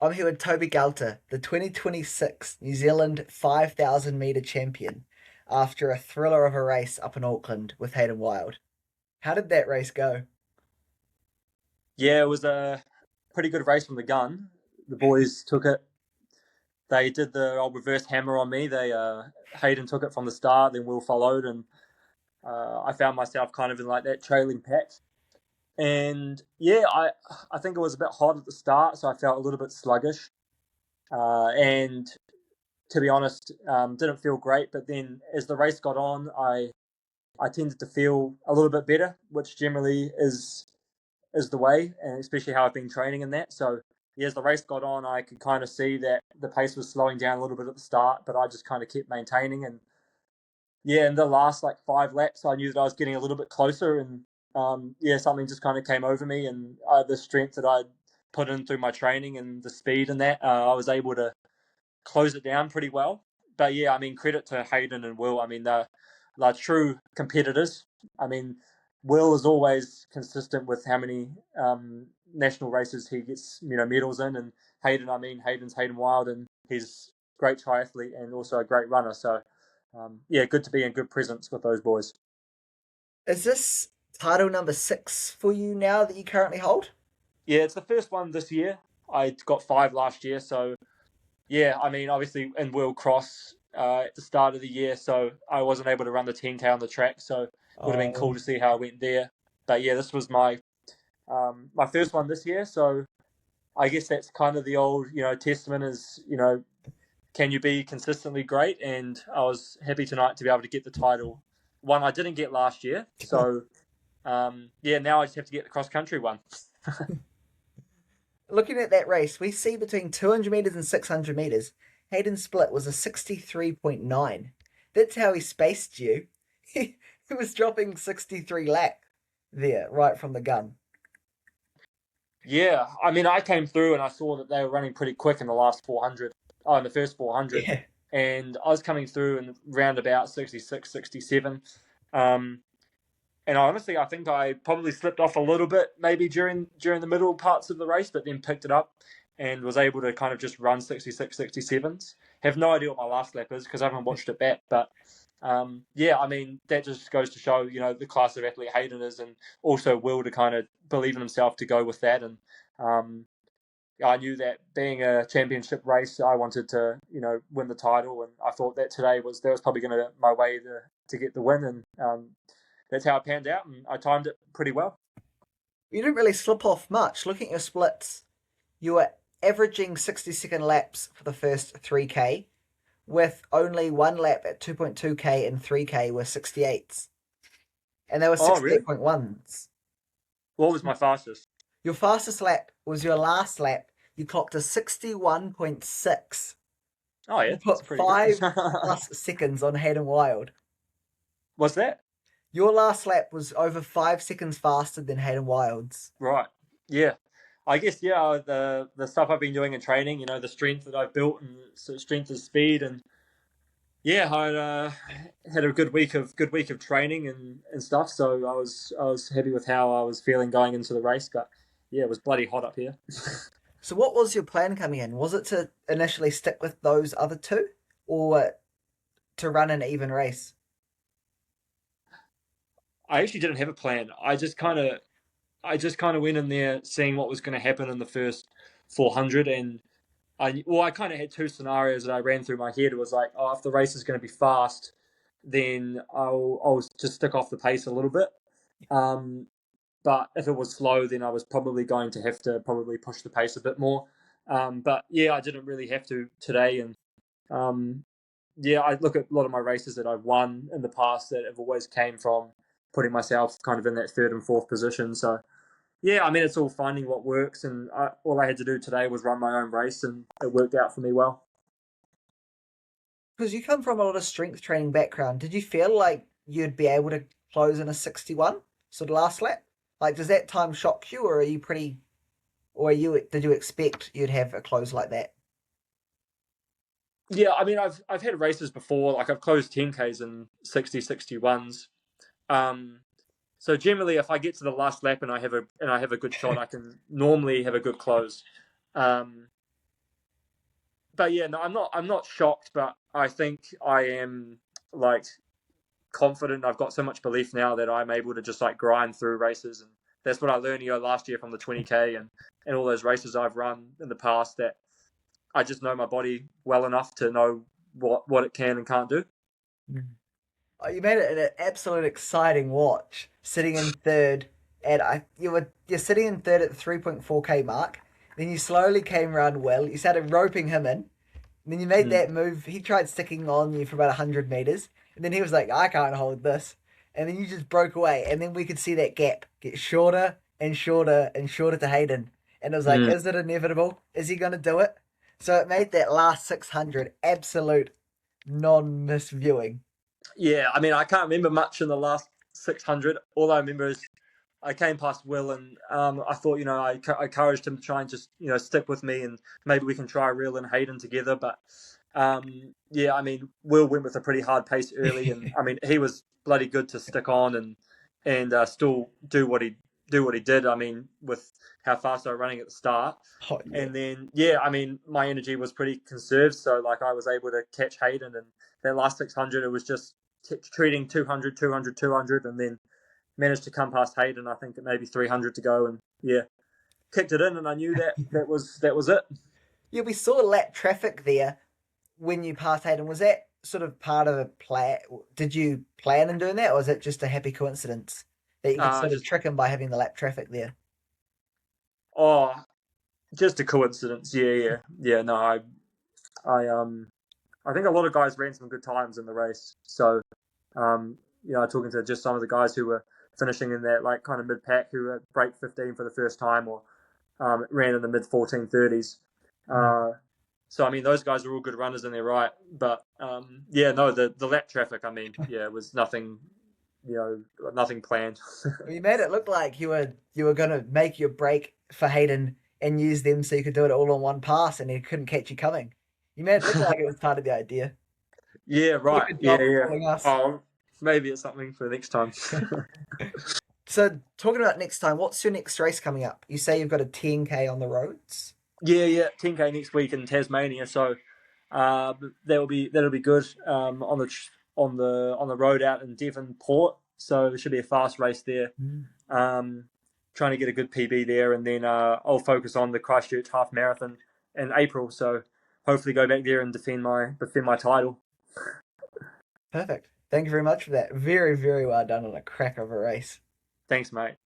I'm here with Toby Gualter, the 2026 New Zealand 5,000 metre champion, after a thriller of a race up in Auckland with Hayden Wilde. How did that race go? Yeah, it was a pretty good race from the gun. The boys took it. They did the old reverse hammer on me. Hayden took it from the start, then Will followed, and I found myself kind of in like that trailing pack. And yeah, I think it was a bit hot at the start, so I felt a little bit sluggish. And to be honest, didn't feel great. But then as the race got on, I tended to feel a little bit better, which generally is the way, and especially how I've been training in that. So yeah, as the race got on, I could kind of see that the pace was slowing down a little bit at the start, but I just kind of kept maintaining. And yeah, in the last like 5 laps, I knew that I was getting a little bit closer, and yeah, something just kind of came over me, and the strength that I'd put in through my training and the speed and that, I was able to close it down pretty well. But yeah, I mean, credit to Hayden and Will. I mean, they're true competitors. I mean, Will is always consistent with how many national races he gets, medals in, and Hayden, I mean, Hayden's Hayden Wilde, and he's a great triathlete and also a great runner. So, yeah, good to be in good presence with those boys. Is this title number 6 for you now that you currently hold? Yeah, it's the first one this year. I got 5 last year, so yeah, I mean, obviously in World Cross at the start of the year, so I wasn't able to run the 10K on the track, so it would have been cool Oh, to see how I went there. But yeah, this was my first one this year, so I guess that's kind of the old testament is can you be consistently great? And I was happy tonight to be able to get the title. One I didn't get last year, so yeah, now I just have to get the cross country one. looking at that race, we see between 200 metres and 600 metres, Hayden's split was a 63.9. That's how he spaced you. He was dropping 63 lap there, right from the gun. Yeah, I mean, I came through and I saw that they were running pretty quick in the last 400, in the first 400. Yeah. And I was coming through in round about 66, 67. Um, and honestly, I think I probably slipped off a little bit maybe during the middle parts of the race, but then picked it up and was able to kind of just run 66, 67s. Have no idea what my last lap is because I haven't watched it back, but yeah, I mean, that just goes to show, the class of athlete Hayden is, and also Will to kind of believe in himself to go with that. And um, I knew that being a championship race, I wanted to, win the title, and I thought that today was probably going to be my way to get the win, and that's how it panned out, and I timed it pretty well. You didn't really slip off much. Looking at your splits, you were averaging 60-second laps for the first 3K, with only one lap at 2.2K and 3K were 68s. And they were Oh, really? 68.1s. What was my fastest? Your fastest lap was your last lap. You clocked a 61.6. Oh, yeah, You that's put pretty good. 5+ seconds on Hayden Wilde. What's that? Your last lap was over 5 seconds faster than Hayden Wilde's. Right. Yeah. I guess yeah. The stuff I've been doing in training, the strength that I've built, and so strength is speed, and yeah, I had a good week of training and stuff. So I was happy with how I was feeling going into the race. But yeah, it was bloody hot up here. So what was your plan coming in? Was it to initially stick with those other two, or to run an even race? I actually didn't have a plan. I just kind of went in there seeing what was going to happen in the first 400, and I kind of had two scenarios that I ran through my head. It was like, oh, if the race is going to be fast, then I'll just stick off the pace a little bit. Um, but if it was slow, then I was probably going to have to probably push the pace a bit more. But yeah, I didn't really have to today, and um, yeah, I look at a lot of my races that I've won in the past that have always came from putting myself kind of in that third and fourth position. So yeah, I mean, it's all finding what works, and all I had to do today was run my own race, and it worked out for me well. Because you come from a lot of strength training background, did you feel like you'd be able to close in a 61? So the last lap? Like, does that time shock you, or are you pretty, or did you expect you'd have a close like that? Yeah, I mean, I've had races before, like I've closed 10Ks in 60, 61s. Um, so generally, if I get to the last lap and I have a good shot, I can normally have a good close. Um, but yeah, no, I'm not shocked, but I think I am like confident. I've got so much belief now that I'm able to just like grind through races, and that's what I learned, last year from the 20K and all those races I've run in the past. That I just know my body well enough to know what it can and can't do. Oh, you made it an absolute exciting watch. Sitting in third, and you're sitting in third at the 3.4k mark. Then you slowly came around well. You started roping him in. And then you made that move. He tried sticking on you for about 100 meters, and then he was like, "I can't hold this." And then you just broke away, and then we could see that gap get shorter and shorter and shorter to Hayden. And it was like, Mm. is it inevitable? Is he going to do it? So it made that last 600 absolute non-miss viewing. Yeah, I mean, I can't remember much in the last 600. All I remember is I came past Will, and I thought, I encouraged him to try and just, stick with me, and maybe we can try Real and Hayden together. But yeah, I mean, Will went with a pretty hard pace early, and I mean, he was bloody good to stick on and still do what he did. I mean, with how fast I was running at the start. Oh, yeah. And then, yeah, I mean, my energy was pretty conserved, so like I was able to catch Hayden, and that last 600, it was just treating 200, 200, 200, and then managed to come past Hayden. I think at maybe 300 to go, and yeah, kicked it in, and I knew that was it. Yeah, we saw lap traffic there when you passed Hayden. Was that sort of part of a plan? Did you plan on doing that, or was it just a happy coincidence that you could sort of Just trick him by having the lap traffic there? oh, just a coincidence. Yeah. No, I think a lot of guys ran some good times in the race. So, talking to just some of the guys who were finishing in that like kind of mid pack, who were break 15 for the first time, or ran in the mid 1430s. So I mean, those guys are all good runners in their right. But yeah, no, the lap traffic. I mean, yeah, it was nothing. Nothing planned. Well, you made it look like you were gonna make your break for Hayden and use them so you could do it all on one pass, and he couldn't catch you coming. You made it look like it was part of the idea. Yeah, Yeah, right. good Yeah, job yeah. fooling us. Oh, maybe it's something for next time. So, talking about next time, what's your next race coming up? You say you've got a 10k on the roads. Yeah. 10K next week in Tasmania, so that'll be good. On the road out in Devonport, so it should be a fast race there. Trying to get a good PB there, and then I'll focus on the Christchurch half marathon in April. So hopefully go back there and defend my title. Perfect. Thank you very much for that. Very, very well done on a crack of a race. Thanks, mate.